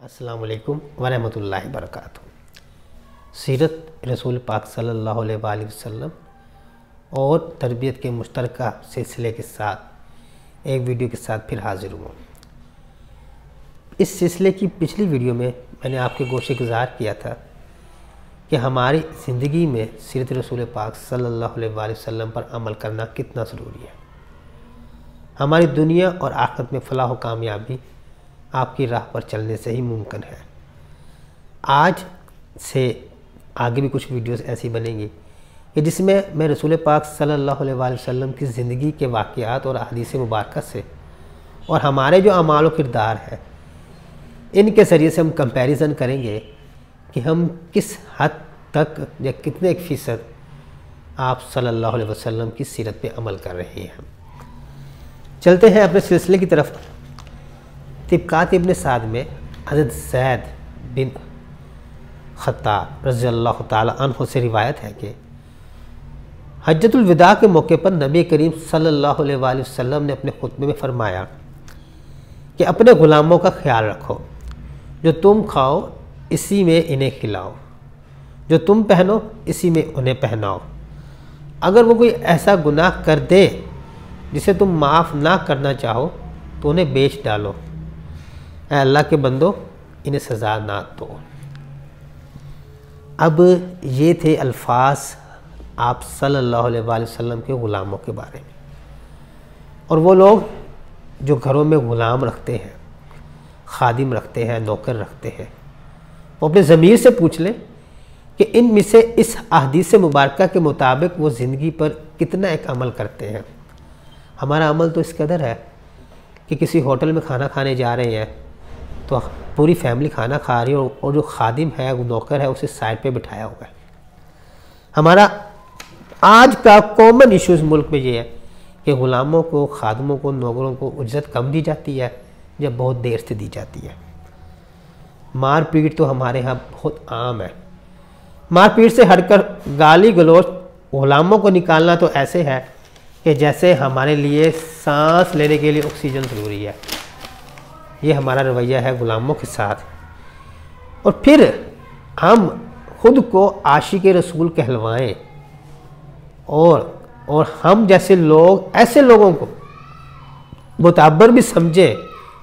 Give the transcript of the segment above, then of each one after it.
अस्सलाम वालेकुम वरहमतुल्लाहि वबरकातुहू। सीरत रसूल पाक सल्लल्लाहु अलैहि वसल्लम और तरबियत के मुश्तरका सिलसिले के साथ एक वीडियो के साथ फिर हाजिर हुआ। इस सिलसिले की पिछली वीडियो में मैंने आपके गोशे गुज़ार किया था कि हमारी ज़िंदगी में सीरत रसूल पाक सल्लल्लाहु अलैहि वसल्लम पर अमल करना कितना ज़रूरी है। हमारी दुनिया और आखिरत में फलाह व कामयाबी आपकी राह पर चलने से ही मुमकिन है। आज से आगे भी कुछ वीडियोस ऐसी बनेंगी कि जिसमें मैं रसूल पाक सल्लल्लाहु अलैहि वसल्लम की ज़िंदगी के वाक़यात और हदीस मुबारक से और हमारे जो अमाल व किरदार है इनके ज़रिए से हम कंपैरिज़न करेंगे कि हम किस हद तक या कितने फ़ीसद आप सल्लल्लाहु अलैहि वसल्लम की सीरत पे अमल कर रहे हैं। चलते हैं अपने सिलसिले की तरफ। तिब्कात इब्न साद में हज़रत ज़ैद बिन ख़त्ताब रज़ियल्लाहु ताला अन्हु से रिवायत है कि हज्जतुल विदा के मौके पर नबी करीम सल्लल्लाहु अलैहि वसल्लम ने अपने खुतबे में फरमाया कि अपने ग़ुलामों का ख्याल रखो, जो तुम खाओ इसी में इन्हें खिलाओ, जो तुम पहनो इसी में उन्हें पहनाओ। अगर वो कोई ऐसा गुनाह कर दे जिसे तुम माफ़ ना करना चाहो तो उन्हें बेच डालो। ऐ अल्लाह के बंदो, इन्हें सज़ा ना दो। अब ये थे अल्फाज आप सल्लल्लाहु अलैहि वसल्लम के ग़ुलामों के बारे में। और वो लोग जो घरों में ग़ुलाम रखते हैं, खादिम रखते हैं, नौकर रखते हैं, वो अपने ज़मीर से पूछ लें कि इनमें से इस अहदीस मुबारक के मुताबिक वो ज़िंदगी पर कितना एक अमल करते हैं। हमारा अमल तो इस कदर है कि किसी होटल में खाना खाने जा रहे हैं तो पूरी फैमिली खाना खा रही है और जो खादिम है, वो नौकर है, उसे साइड पे बिठाया हुआ है। हमारा आज का कॉमन इश्यूज़ मुल्क में ये है कि ग़ुलामों को, खादिमों को, नौकरों को इज्जत कम दी जाती है जब बहुत देर से दी जाती है। मार पीट तो हमारे यहाँ बहुत आम है। मार पीट से हटकर गाली गलौज ग़ुलामों को निकालना तो ऐसे है कि जैसे हमारे लिए सांस लेने के लिए ऑक्सीजन ज़रूरी है। ये हमारा रवैया है ग़ुलामों के साथ। और फिर हम खुद को आशिक रसूल कहलवाएं और हम जैसे लोग ऐसे लोगों को मुतब्बर भी समझे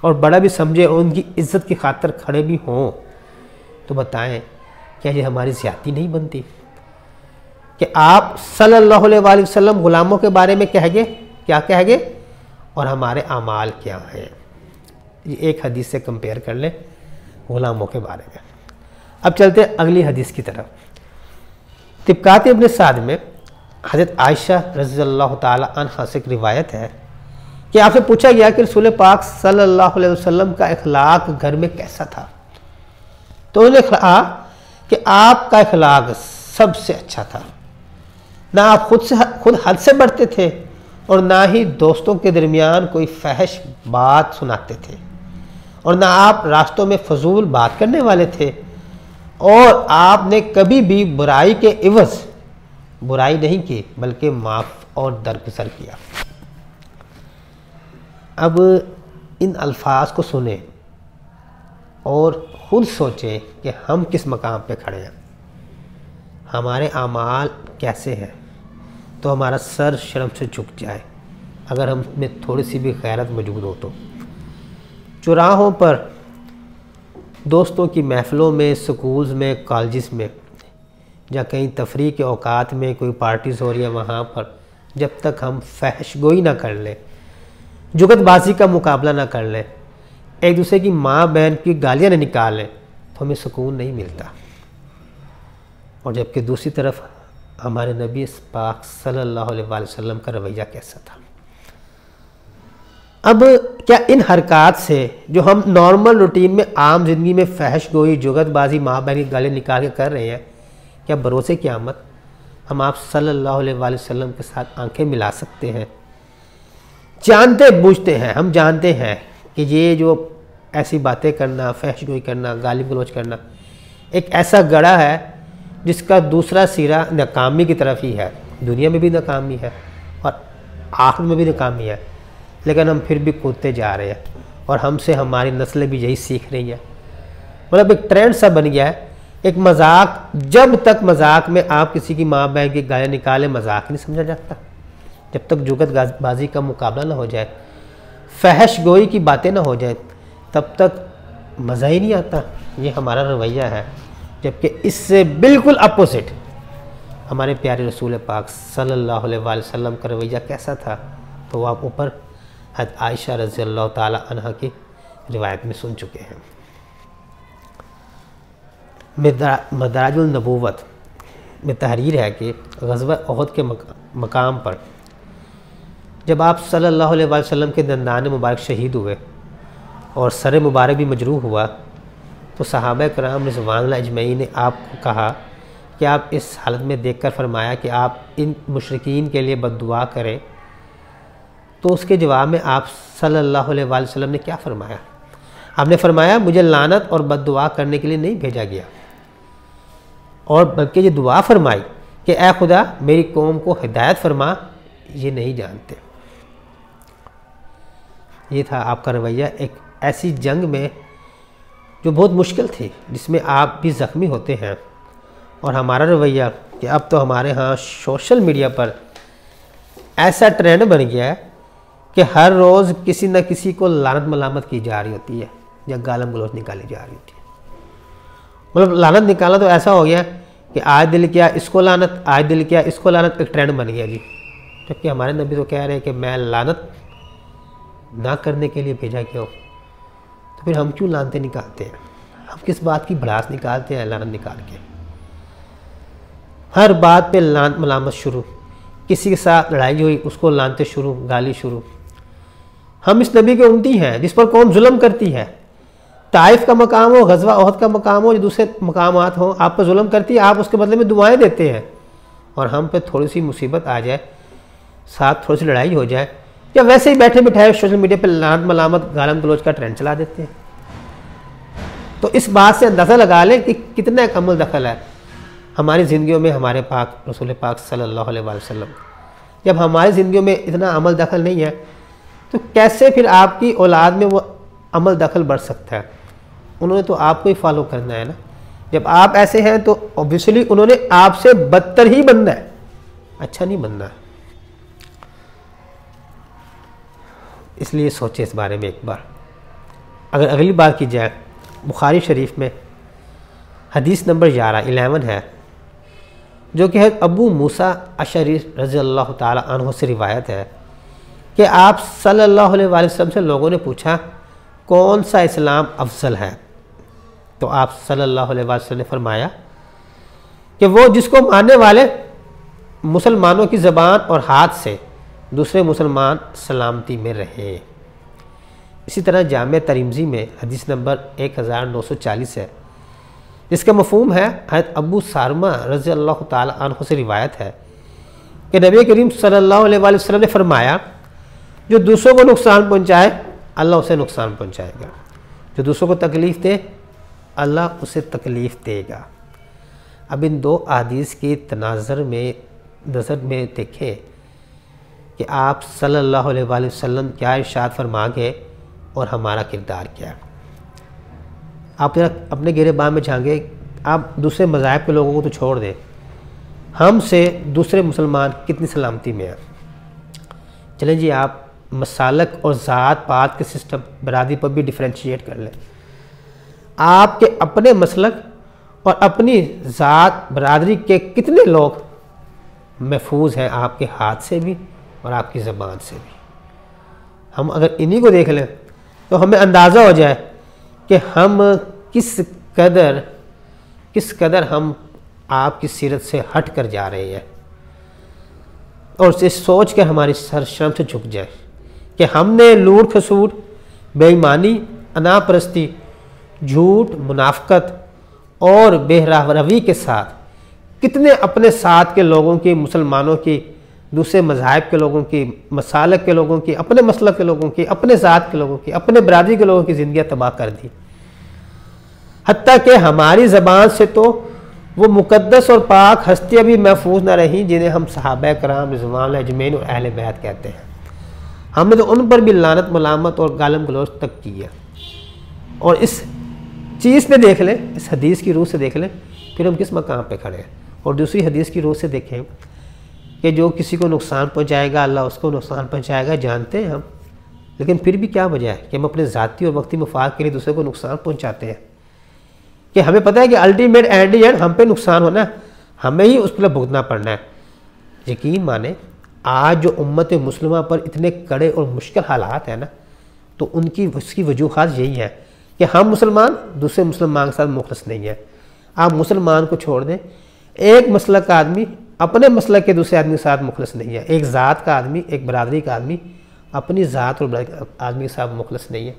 और बड़ा भी समझे और उनकी इज़्ज़त की खातिर खड़े भी हों, तो बताएं क्या ये हमारी ज़्यादती नहीं बनती कि आप सल्लल्लाहु अलैहि वसल्लम ग़ुलामों के बारे में क्या कहेंगे और हमारे अमाल क्या हैं। ये एक हदीस से कंपेयर कर लें ग़ुलामों के बारे में। अब चलते हैं अगली हदीस की तरफ। तिब्कात इब्न साद में हज़रत आयशा रज़ियल्लाहु ताला अन्हा से रिवायत है कि आपसे पूछा गया कि रसूल पाक सल्लल्लाहु अलैहि वसल्लम का इखलाक घर में कैसा था, तो उन्होंने कहा कि आपका इखलाक सबसे अच्छा था। ना आप खुद हद से बढ़ते थे और ना ही दोस्तों के दरमियान कोई फहश बात सुनाते थे और ना आप रास्तों में फजूल बात करने वाले थे और आपने कभी भी बुराई के इवज़ बुराई नहीं की बल्कि माफ़ और दरगुजर किया। अब इन अल्फाज को सुने और ख़ुद सोचें कि हम किस मकाम पे खड़े हैं, हमारे आमाल कैसे हैं, तो हमारा सर शर्म से झुक जाए अगर हम में थोड़ी सी भी गैरत मौजूद हो तो। चौराहों पर, दोस्तों की महफ़िलों में, स्कूल्स में, कॉलेजेस में या कहीं तफरीह के औकात में कोई पार्टीज़ हो रही है, वहाँ पर जब तक हम फहशगोई ना कर लें, जुगतबाजी का मुकाबला ना कर लें, एक दूसरे की माँ बहन की गालियाँ न निकाल लें, तो हमें सुकून नहीं मिलता। और जबकि दूसरी तरफ हमारे नबी पाक सल्लल्लाहु अलैहि वसल्लम का रवैया कैसा था। अब क्या इन हरकत से जो हम नॉर्मल रूटीन में आम ज़िंदगी में फहश गोई, जुगतबाजी, माँ बहन की गालियाँ निकाल के कर रहे हैं, क्या बरोसे क़यामत हम आप सल्लल्लाहु अलैहि वसल्लम के साथ आंखें मिला सकते हैं? जानते बूझते हैं, हम जानते हैं कि ये जो ऐसी बातें करना, फहश गोई करना, गाली गलौज करना एक ऐसा गड़ा है जिसका दूसरा सिरा नाकामी की तरफ ही है। दुनिया में भी नाकामी है और आखिरत में भी नाकामी है, लेकिन हम फिर भी कूदते जा रहे हैं और हमसे हमारी नस्लें भी यही सीख रही हैं। मतलब एक ट्रेंड सा बन गया है, एक मजाक। जब तक मजाक में आप किसी की माँ बहन की गालियाँ निकालें, मजाक नहीं समझा जाता। जब तक जुगतबाजी का मुकाबला ना हो जाए, फहश गोई की बातें ना हो जाए, तब तक मज़ा ही नहीं आता। ये हमारा रवैया है। जबकि इससे बिल्कुल अपोजिट हमारे प्यारे रसूल पाक सल्लल्लाहु अलैहि वसल्लम का रवैया कैसा था, तो वो आप ऊपर हज़रत आयशा रज़ी अल्लाह ताला अन्हा की रिवायत में सुन चुके हैं। मदारिजुन नबूवत में तहरीर है कि ग़ज़वा उहद के मकाम पर जब आप सल्लल्लाहु अलैहि वसल्लम के दंदान मुबारक शहीद हुए और सर मुबारक भी मजरूह हुआ, तो सहाबा कराम रिज़वानुल्लाह अजमईन ने आपको कहा कि आप इस हालत में देखकर फरमाया कि आप इन मुशरिकीन के लिए बद्दुआ करें। तो उसके जवाब में आप सल्लल्लाहु अलैहि वसल्लम ने क्या फरमाया? आपने फरमाया, मुझे लानत और बद्दुआ करने के लिए नहीं भेजा गया, और बल्कि ये दुआ फरमाई कि ए खुदा मेरी कौम को हिदायत फरमा, ये नहीं जानते। ये था आपका रवैया एक ऐसी जंग में जो बहुत मुश्किल थी, जिसमें आप भी ज़ख्मी होते हैं। और हमारा रवैया कि अब तो हमारे यहाँ सोशल मीडिया पर ऐसा ट्रेंड बन गया है कि हर रोज़ किसी न किसी को लानत मलामत की जा रही होती है या गालम गलौज निकाली जा रही होती है। मतलब लानत निकाला तो ऐसा हो गया कि आज दिल किया इसको लानत, आज दिल किया इसको लानत, एक ट्रेंड बन गया जी। जबकि हमारे नबी तो कह रहे हैं कि मैं लानत ना करने के लिए भेजा गया हूँ। तो फिर हम क्यों लानते निकालते हैं? हम किस बात की भड़ास निकालते हैं लानत निकाल के? हर बात पे लानत मलामत शुरू, किसी के साथ लड़ाई हुई उसको लानते शुरू, गाली शुरू। हम इस नबी के उम्मती हैं जिस पर कौम जुल्म करती है। ताइफ का मकाम हो, ग़ज़वा उहद का मकाम हो, या दूसरे मकामात हों, आप पर जुल्म करती है, आप उसके बदले में दुआएं देते हैं। और हम पे थोड़ी सी मुसीबत आ जाए, साथ थोड़ी सी लड़ाई हो जाए, या वैसे ही बैठे बिठाए सोशल मीडिया पर लानत मलामत गालम गलौज का ट्रेंड चला देते हैं। तो इस बात से अंदाज़ा लगा लें कि कितना एक अमल दखल है हमारी ज़िंदगियों में हमारे पाक रसूल पाक सल्लल्लाहु अलैहि वसल्लम। जब हमारी ज़िंदगियों में इतना अमल दखल नहीं है, तो कैसे फिर आपकी औलाद में वो अमल दखल बढ़ सकता है? उन्होंने तो आपको ही फॉलो करना है ना। जब आप ऐसे हैं तो ऑब्वियसली उन्होंने आपसे बदतर ही बनना है, अच्छा नहीं बनना है। इसलिए सोचें इस बारे में एक बार। अगर अगली बार की जाए, बुखारी शरीफ में हदीस नंबर 11 है, जो कि है अबू मूसा अशरी रज़ी अल्लाह ताला अन्हु से रिवायत है कि आप सल्लल्लाहु अलैहि वसल्लम से लोगों ने पूछा कौन सा इस्लाम अफजल है? तो आप सल्लल्लाहु अलैहि वसल्लम ने फरमाया कि वो जिसको मानने वाले मुसलमानों की ज़बान और हाथ से दूसरे मुसलमान सलामती में रहे। इसी तरह जामे तिरमिज़ी में हदीस नंबर 1940 है, जिसका मफ़हूम है हज़रत अबू सारमा रज़ी अल्लाह ताला अन्हु से रिवायत है कि नबी करीम सल्लल्लाहु अलैहि वसल्लम ने फरमाया, जो दूसरों को नुकसान पहुँचाए अल्लाह उसे नुकसान पहुँचाएगा, जो दूसरों को तकलीफ़ दे अल्लाह उसे तकलीफ़ देगा। अब इन दो हदीस की नज़र में देखें कि आप सल्लल्लाहु अलैहि वसल्लम क्या इरशाद फरमा गए और हमारा किरदार क्या है। आप जरा अपने गिरेबान में झांके, आप दूसरे मज़ाहिब के लोगों को तो छोड़ दें, हमसे दूसरे मुसलमान कितनी सलामती में है। चलें जी, आप मसालक और ज़ात पात के सिस्टम बरादरी पर भी डिफ्रेंशिएट कर लें। आपके अपने मसलक और अपनी ज़ात बरादरी के कितने लोग महफूज हैं आपके हाथ से भी और आपकी ज़बान से भी। हम अगर इन्हीं को देख लें तो हमें अंदाज़ा हो जाए कि हम किस कदर हम आपकी सीरत से हट कर जा रहे हैं, और उसे सोच के हमारी सर शर्म से झुक जाए कि हमने लूट खसूट, बेईमानी, अनापरस्ती, झूठ, मुनाफकत और बेरहवी के साथ कितने अपने साथ के लोगों की, मुसलमानों की, दूसरे मज़ाहिब के लोगों की, मसालक के लोगों की, अपने मसलक के लोगों की, अपने ज़ात के लोगों की, अपने बरादरी के लोगों की ज़िंदगियाँ तबाह कर दी। हत्ता कि हमारी ज़बान से तो वो मुक़द्दस और पाक हस्तियाँ भी महफूज ना रहीं जिन्हें हम सहाबा कराम रिज़वानुल्लाह अजमईन और अहले बैत कहते हैं। हमने तो उन पर भी लानत मलामत और गालम गलौज तक की है। और इस चीज़ पे देख लें, इस हदीस की रूह से देख लें, फिर हम किस मकाम पे खड़े हैं। और दूसरी हदीस की रूह से देखें कि जो किसी को नुकसान पहुंचाएगा अल्लाह उसको नुकसान पहुंचाएगा, जानते हैं हम, लेकिन फिर भी क्या वजह है कि हम अपने ज़ाती और वक्ती मफाद के लिए दूसरे को नुकसान पहुंचाते हैं, कि हमें पता है कि अल्टीमेट एंड हम पे नुकसान होना है, हमें ही उस पर भुगतना पड़ना है। यकीन माने आज जो उम्मत मुस्लिमा पर इतने कड़े और मुश्किल हालात हैं ना, तो उसकी वजूहात यही है कि हम मुसलमान दूसरे मुसलमान के साथ मुखलस नहीं है। आप मुसलमान को छोड़ दें, एक मसलक का आदमी अपने मसलक के दूसरे आदमी के साथ मुखलस नहीं है। एक ज़ात का आदमी, एक बरादरी का आदमी अपनी ज़ात और आदमी के साथ मुखलस नहीं है।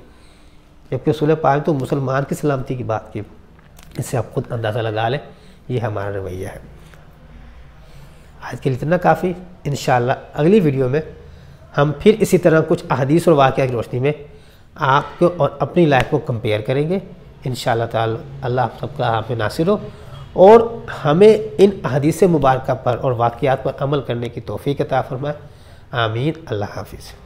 जबकि रसूल पाक तो मुसलमान की सलामती की बात की। इससे आप खुद अंदाज़ा लगा लें, ये हमारा रवैया है। आज के लिए इतना काफ़ी। इंशाअल्लाह अगली वीडियो में हम फिर इसी तरह कुछ अहदीस और वाक़या की रोशनी में आपको और अपनी लाइफ को कंपेयर करेंगे। इंशाअल्लाह ताला अल्लाह आप सबका आप में नासिर हो और हमें इन अहदीस मुबारक पर और वाक़यात पर अमल करने की तौफ़ीक़ अता फ़रमाए। आमीन। अल्लाह हाफ़िज़।